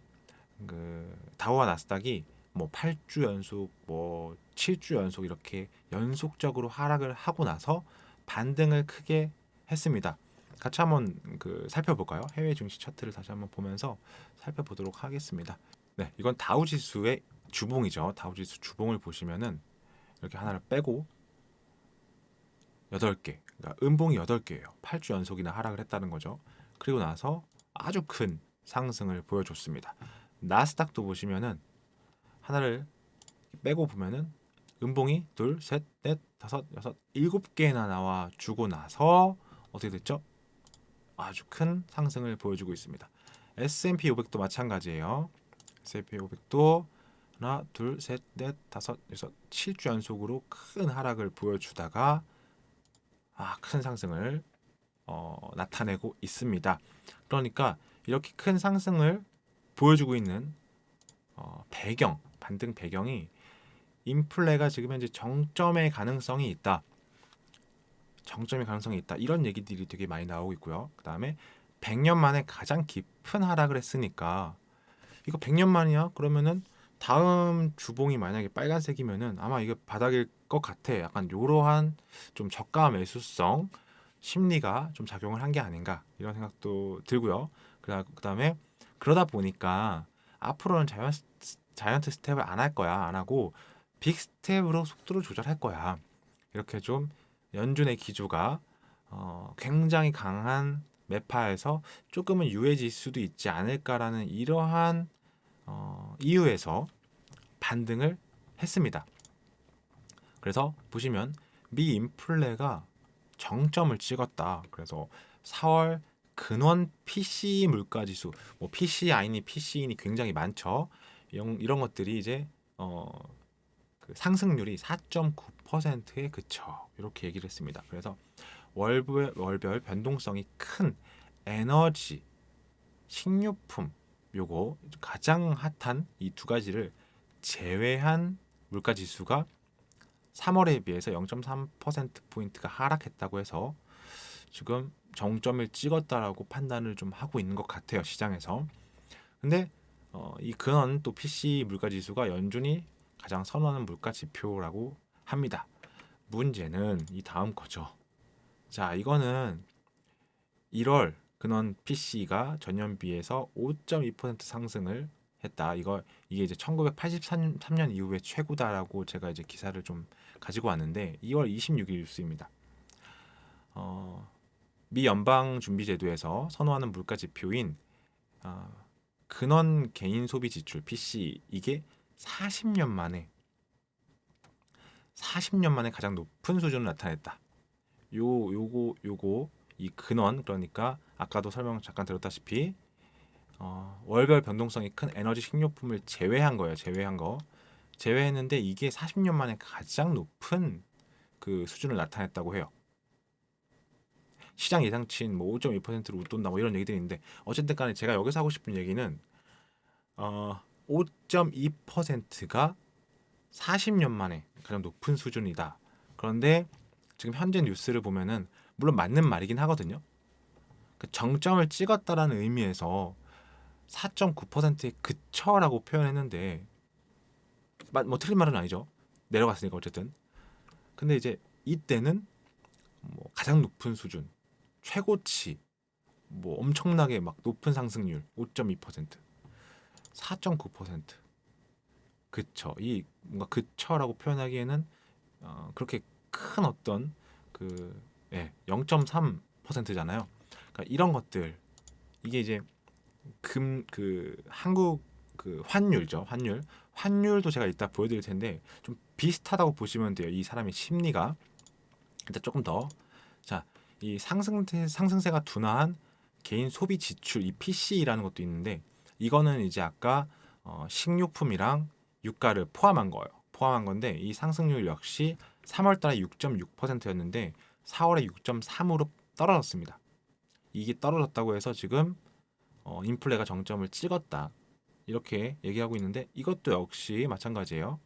S1: 그 다우와 나스닥이 뭐 8주 연속, 뭐 7주 연속 이렇게 연속적으로 하락을 하고 나서 반등을 크게 했습니다. 같이 한번 살펴볼까요? 해외 증시 차트를 다시 한번 보면서 살펴보도록 하겠습니다. 네, 이건 다우지수의 주봉이죠. 다우지수 주봉을 보시면은 이렇게 하나를 빼고 8개, 그러니까 음봉이 8개예요. 8주 연속이나 하락을 했다는 거죠. 그리고 나서 아주 큰 상승을 보여줬습니다. 나스닥도 보시면은 하나를 빼고 보면은 음봉이 둘, 셋, 넷, 다섯, 여섯, 7개나 나와 주고 나서 어떻게 됐죠? 아주 큰 상승을 보여주고 있습니다. S&P 500도 마찬가지예요. S&P 500도 하나, 둘, 셋, 넷, 다섯, 여섯, 7주 연속으로 큰 하락을 보여주다가 큰 상승을 나타내고 있습니다. 그러니까 이렇게 큰 상승을 보여주고 있는 반등 배경이 인플레가 지금 현재 정점의 가능성이 있다. 이런 얘기들이 되게 많이 나오고 있고요. 그 다음에 100년 만에 가장 깊은 하락을 했으니까 이거 100년 만이야? 그러면은 다음 주봉이 만약에 빨간색이면은 아마 이게 바닥일 것 같아. 약간 요러한 좀 저가 매수성 심리가 좀 작용을 한 게 아닌가 이런 생각도 들고요. 그다음에 그러다 보니까 앞으로는 자이언트 스텝을 안 할 거야. 안 하고 빅 스텝으로 속도를 조절할 거야. 이렇게 좀 연준의 기조가 굉장히 강한 매파에서 조금은 유해질 수도 있지 않을까라는 이러한 이유에서 반등을 했습니다. 그래서 보시면 미 인플레가 정점을 찍었다. 그래서 4월 근원 PCE 물가지수, 뭐 PCI니 PC인이 굉장히 많죠. 이런 것들이 이제 그 상승률이 4.9%에 그쳐 이렇게 얘기를 했습니다. 그래서 월별 변동성이 큰 에너지, 식료품 요거 가장 핫한 이 두 가지를 제외한 물가 지수가 3월에 비해서 0.3%포인트가 하락했다고 해서 지금 정점을 찍었다라고 판단을 좀 하고 있는 것 같아요. 시장에서. 근데 이 근원 또 PC 물가 지수가 연준이 가장 선호하는 물가 지표라고 합니다. 문제는 이 다음 거죠. 자, 이거는 1월 근원 PC가 전년 비해서 5.2% 상승을 했다. 이게 이제 1983년 이후에 최고다라고 제가 이제 기사를 좀 가지고 왔는데 2월 26일 뉴스입니다. 미 연방 준비 제도에서 선호하는 물가 지표인 근원 개인 소비 지출 PC 이게 40년 만에 가장 높은 수준을 나타냈다. 요거 이 근원 그러니까 아까도 설명 잠깐 드렸다시피 월별 변동성이 큰 에너지 식료품을 제외한 거예요. 제외했는데 이게 40년 만에 가장 높은 그 수준을 나타냈다고 해요. 시장 예상치인 뭐 5.2%로 웃돈다 뭐 이런 얘기들이 있는데 어쨌든 간에 제가 여기서 하고 싶은 얘기는 5.2%가 40년 만에 가장 높은 수준이다. 그런데 지금 현재 뉴스를 보면은 물론 맞는 말이긴 하거든요. 그 정점을 찍었다라는 의미에서 4.9%에 그쳐라고 표현했는데 뭐 틀린 말은 아니죠. 내려갔으니까 어쨌든. 근데 이제 이때는 뭐 가장 높은 수준, 최고치, 뭐 엄청나게 막 높은 상승률 5.2%, 4.9%. 그쳐. 이 뭔가 그쳐라고 표현하기에는 그렇게 큰 어떤 그 0.3%잖아요. 그러니까 이런 것들 이게 이제 한국 그 환율죠. 환율도 제가 이따 보여드릴 텐데 좀 비슷하다고 보시면 돼요. 이 사람의 심리가 일단 조금 더 자, 이 상승세가 둔화한 개인 소비 지출 이 PC라는 것도 있는데 이거는 이제 아까 식료품이랑 유가를 포함한 건데 이 상승률 역시 3월달에 6.6%였는데 4월에 6.3으로 떨어졌습니다. 이게 떨어졌다고 해서 지금 인플레가 정점을 찍었다 이렇게 얘기하고 있는데 이것도 역시 마찬가지예요.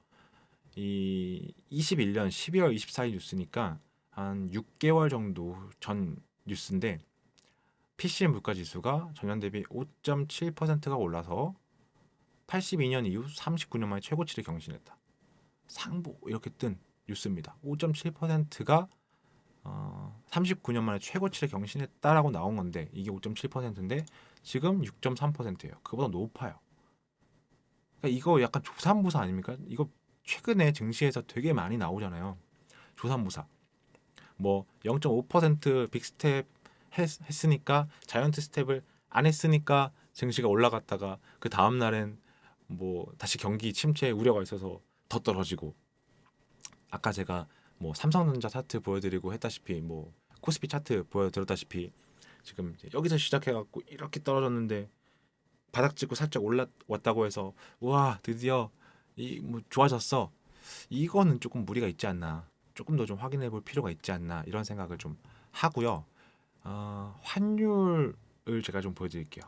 S1: 이 21년 12월 24일 뉴스니까 한 6개월 정도 전 뉴스인데 PCM 물가 지수가 전년 대비 5.7%가 올라서 82년 이후 39년 만에 최고치를 경신했다. 상보 이렇게 뜬 뉴스입니다. 5.7%가 39년 만에 최고치를 경신했다라고 나온 건데 이게 5.7%인데 지금 6.3%예요. 그보다 높아요. 그러니까 이거 약간 조산모사 아닙니까? 이거 최근에 증시에서 되게 많이 나오잖아요. 조산모사. 뭐 0.5% 빅스텝 했으니까 자이언트 스텝을 안 했으니까 증시가 올라갔다가 그 다음 날엔 뭐 다시 경기 침체 우려가 있어서 더 떨어지고 아까 제가 뭐 삼성전자 차트 보여드리고 했다시피 뭐 코스피 차트 보여드렸다시피 지금 이제 여기서 시작해갖고 이렇게 떨어졌는데 바닥 찍고 살짝 올라왔다고 해서 와 드디어 이 뭐 좋아졌어. 이거는 조금 무리가 있지 않나. 조금 더 좀 확인해 볼 필요가 있지 않나 이런 생각을 좀 하고요. 환율을 제가 좀 보여드릴게요.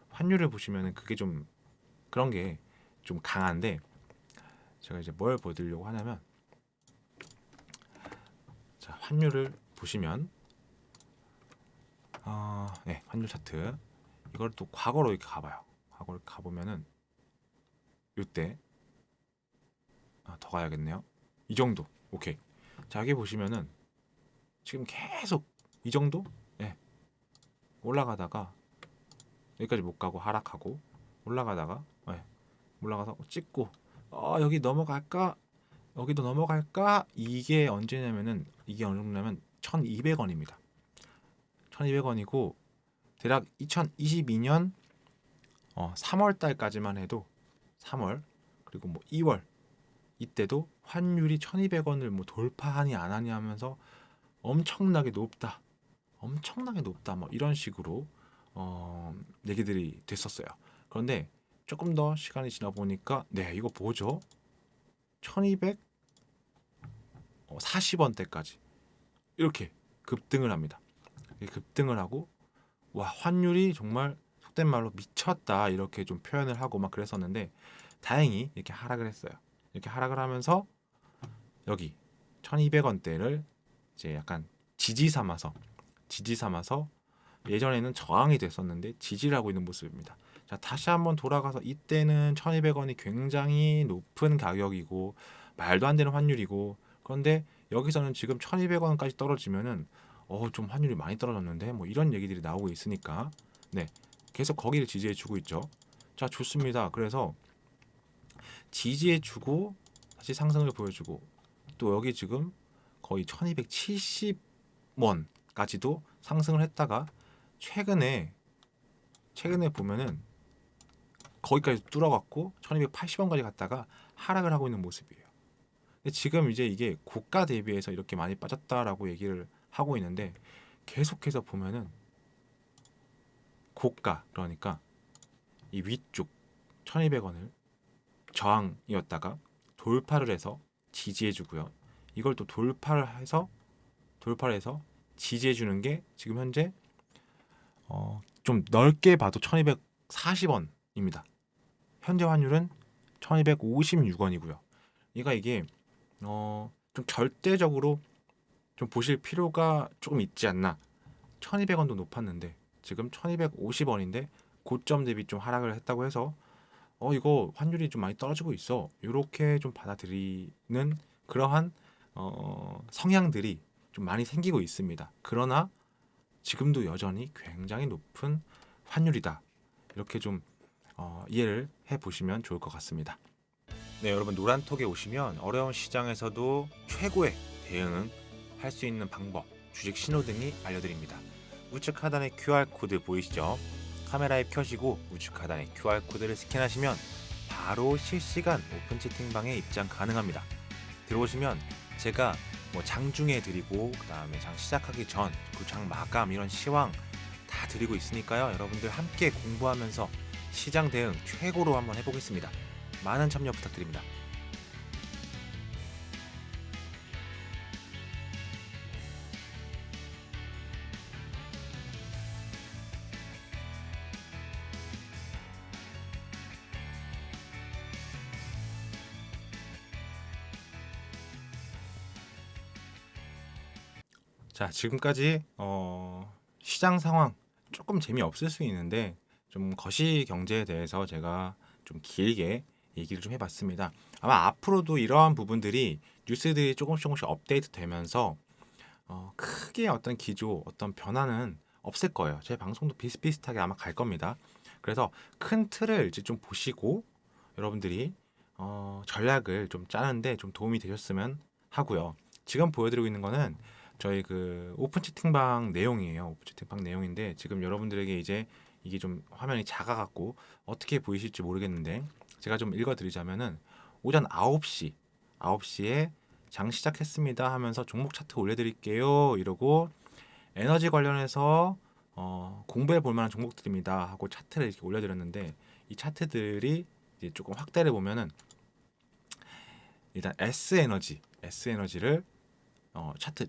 S1: 환율을 보시면은 그게 좀 그런 게 좀 강한데 제가 이제 뭘 보여드리려고 하냐면 자 환율을 보시면 네 환율 차트 이걸 또 과거로 이렇게 가봐요. 과거를 가보면은 이때 더 가야겠네요. 이 정도 오케이. 자 여기 보시면은 지금 계속 이 정도 네, 올라가다가 여기까지 못 가고 하락하고 올라가다가 네, 올라가서 찍고 여기 넘어갈까 여기도 넘어갈까 이게 언제냐면은 이게 어느 정도냐면 1200원입니다 1200원이고 대략 2022년 3월 달까지만 해도 3월 그리고 뭐 2월 이때도 환율이 1200원을 뭐 돌파하니 안 하니 하면서 엄청나게 높다 엄청나게 높다 뭐 이런 식으로 얘기들이 됐었어요. 그런데 조금 더 시간이 지나 보니까 네 이거 뭐죠? 1240원대까지 이렇게 급등을 합니다. 급등을 하고 와 환율이 정말 속된 말로 미쳤다 이렇게 좀 표현을 하고 막 그랬었는데 다행히 이렇게 하락을 했어요. 이렇게 하락을 하면서 여기 1200원대를 이제 약간 지지 삼아서 예전에는 저항이 됐었는데 지지를 하고 있는 모습입니다. 자, 다시 한번 돌아가서 이때는 1200원이 굉장히 높은 가격이고 말도 안 되는 환율이고 그런데 여기서는 지금 1200원까지 떨어지면은 좀 환율이 많이 떨어졌는데 뭐 이런 얘기들이 나오고 있으니까 네 계속 거기를 지지해 주고 있죠. 자 좋습니다. 그래서 지지해 주고 다시 상승을 보여주고 또 여기 지금 거의 1270원까지도 상승을 했다가 최근에 보면은 거기까지 뚫어갖고 1280원까지 갔다가 하락을 하고 있는 모습이에요. 근데 지금 이제 이게 고가 대비해서 이렇게 많이 빠졌다라고 얘기를 하고 있는데 계속해서 보면은 고가 그러니까 이 위쪽 1200원을 저항이었다가 돌파를 해서 지지해 주고요. 이걸 또 돌파를 해서 지지해 주는 게 지금 현재 좀 넓게 봐도 1240원입니다. 현재 환율은 1256원이고요. 이게 좀 절대적으로 좀 보실 필요가 조금 있지 않나. 1200원도 높았는데 지금 1250원인데 고점 대비 좀 하락을 했다고 해서 이거 환율이 좀 많이 떨어지고 있어. 이렇게 좀 받아들이는 그러한 성향들이 좀 많이 생기고 있습니다. 그러나 지금도 여전히 굉장히 높은 환율이다. 이렇게 좀 이해를 해보시면 좋을 것 같습니다. 네, 여러분 노란톡에 오시면 어려운 시장에서도 최고의 대응할 수 있는 방법, 주식 신호등이 알려드립니다. 우측 하단에 QR코드 보이시죠? 카메라 앱 켜시고 우측 하단에 QR코드를 스캔하시면 바로 실시간 오픈 채팅방에 입장 가능합니다. 들어오시면 제가 뭐 장중에 드리고 그 다음에 장 시작하기 전, 그 장 마감 이런 시황 다 드리고 있으니까요. 여러분들 함께 공부하면서 시장 대응 최고로 한번 해보겠습니다. 많은 참여 부탁드립니다. 자, 지금까지 시장 상황 조금 재미없을 수 있는데 좀 거시 경제에 대해서 제가 좀 길게 얘기를 좀 해봤습니다. 아마 앞으로도 이러한 부분들이 뉴스들이 조금씩 업데이트 되면서 크게 어떤 기조, 어떤 변화는 없을 거예요. 제 방송도 비슷비슷하게 아마 갈 겁니다. 그래서 큰 틀을 이제 좀 보시고 여러분들이 전략을 좀 짜는데 좀 도움이 되셨으면 하고요. 지금 보여드리고 있는 거는 저희 그 오픈 채팅방 내용이에요. 오픈 채팅방 내용인데 지금 여러분들에게 이제 이게 좀 화면이 작아갖고 어떻게 보이실지 모르겠는데 제가 좀 읽어드리자면은 오전 9시에 장 시작했습니다 하면서 종목 차트 올려드릴게요 이러고 에너지 관련해서 공부해 볼 만한 종목들입니다 하고 차트를 이렇게 올려드렸는데, 이 차트들이 이제 조금 확대를 보면은 일단 S에너지를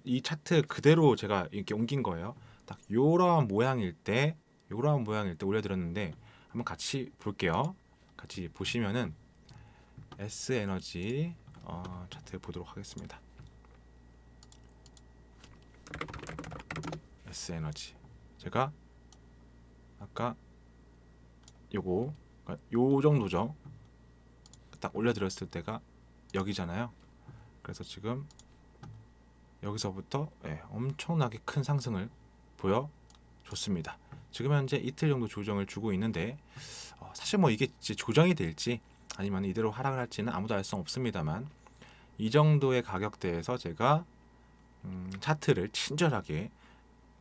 S1: 이 차트 그대로 제가 이렇게 옮긴 거예요. 딱 요러한 모양일 때 올려드렸는데, 한번 같이 볼게요. 같이 보시면은 S에너지 차트 보도록 하겠습니다. S에너지, 제가 아까 요거 그러니까 요 정도죠. 딱 올려드렸을 때가 여기잖아요. 그래서 지금 여기서부터 엄청나게 큰 상승을 보여줬습니다. 지금 현재 이틀 정도 조정을 주고 있는데, 사실 뭐 이게 조정이 될지 아니면 이대로 하락을 할지는 아무도 알 수 없습니다만, 이 정도의 가격대에서 제가 차트를 친절하게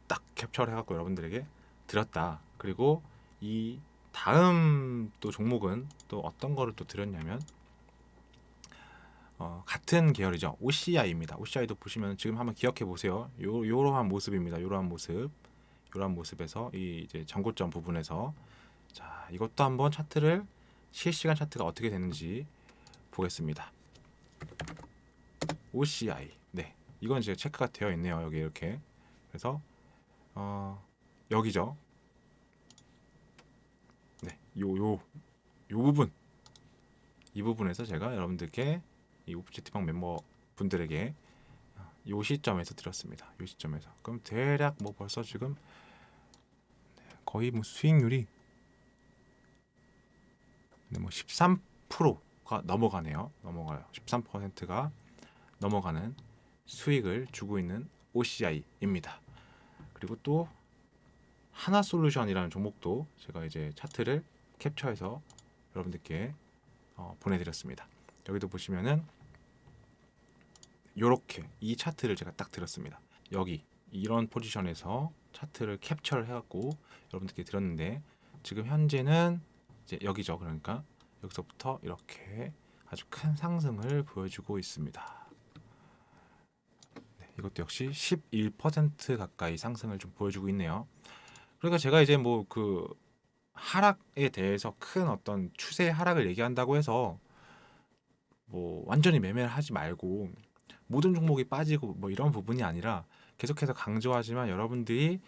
S1: 딱 캡처를 해갖고 여러분들에게 드렸다. 그리고 이 다음 또 종목은 또 어떤 거를 또 드렸냐면, 같은 계열이죠. OCI입니다. OCI도 보시면 지금 한번 기억해 보세요. 요러한 모습입니다. 요러한 모습에서 이 이제 전고점 부분에서, 자, 이것도 한번 차트를, 실시간 차트가 어떻게 되는지 보겠습니다. OCI. 네. 이건 이제 체크가 되어 있네요. 여기 이렇게. 그래서 여기죠. 네. 요 부분. 이 부분에서 제가 여러분들께, 이 오프채팅방 멤버 분들에게 요 시점에서 드렸습니다. 요 시점에서. 그럼 대략 뭐 벌써 지금 거의 뭐 수익률이 뭐 13%가 넘어가네요. 넘어가요. 13%가 넘어가는 수익을 주고 있는 OCI입니다. 그리고 또 하나솔루션이라는 종목도 제가 이제 차트를 캡처해서 여러분들께 보내드렸습니다. 여기도 보시면은 요렇게 이 차트를 제가 딱 드렸습니다. 여기 이런 포지션에서 차트를 캡처를 해갖고 여러분들께 드렸는데, 지금 현재는 이제 여기죠. 그러니까 여기서부터 이렇게 아주 큰 상승을 보여주고 있습니다. 네, 이것도 역시 11% 가까이 상승을 좀 보여주고 있네요. 그러니까 제가 이제 뭐 그 하락에 대해서 큰 어떤 추세 하락을 얘기한다고 해서 뭐 완전히 매매를 하지 말고 모든 종목이 빠지고 뭐 이런 부분이 아니라, 계속해서 강조하지만 여러분들이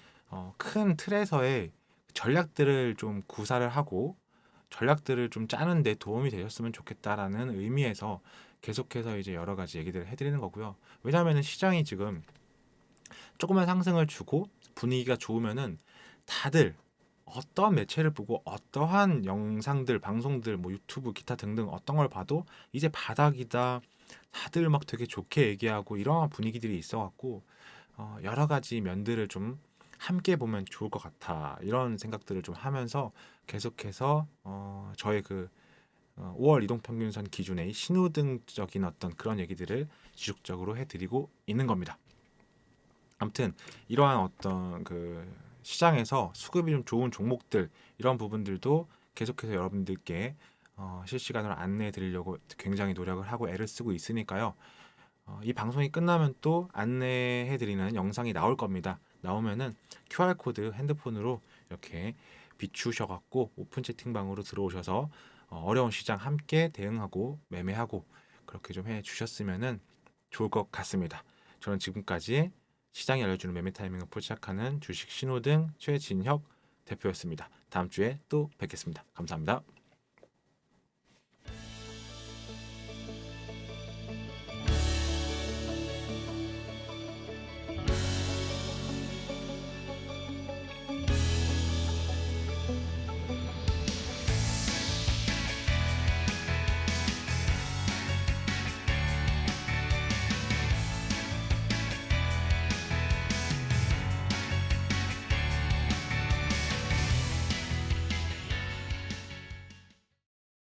S1: 큰 틀에서의 전략들을 좀 구사를 하고 전략들을 좀 짜는 데 도움이 되셨으면 좋겠다라는 의미에서 계속해서 이제 여러 가지 얘기들을 해드리는 거고요. 왜냐하면 시장이 지금 조금만 상승을 주고 분위기가 좋으면은 다들 어떠한 매체를 보고 어떠한 영상들, 방송들, 뭐 유튜브, 기타 등등 어떤 걸 봐도 이제 바닥이다, 다들 막 되게 좋게 얘기하고 이러한 분위기들이 있어갖고 여러 가지 면들을 좀 함께 보면 좋을 것 같아, 이런 생각들을 좀 하면서 계속해서 저의 그 5월 이동평균선 기준의 신호등적인 어떤 그런 얘기들을 지속적으로 해드리고 있는 겁니다. 아무튼 이러한 어떤 그 시장에서 수급이 좀 좋은 종목들, 이런 부분들도 계속해서 여러분들께 실시간으로 안내해 드리려고 굉장히 노력을 하고 애를 쓰고 있으니까요. 이 방송이 끝나면 또 안내해 드리는 영상이 나올 겁니다. 나오면은 QR코드 핸드폰으로 이렇게 비추셔 갖고 오픈 채팅방으로 들어오셔서 어려운 시장 함께 대응하고 매매하고 그렇게 좀 해 주셨으면은 좋을 것 같습니다. 저는 지금까지 시장이 알려주는 매매 타이밍을 포착하는 주식 신호등 최진혁 대표였습니다. 다음 주에 또 뵙겠습니다. 감사합니다.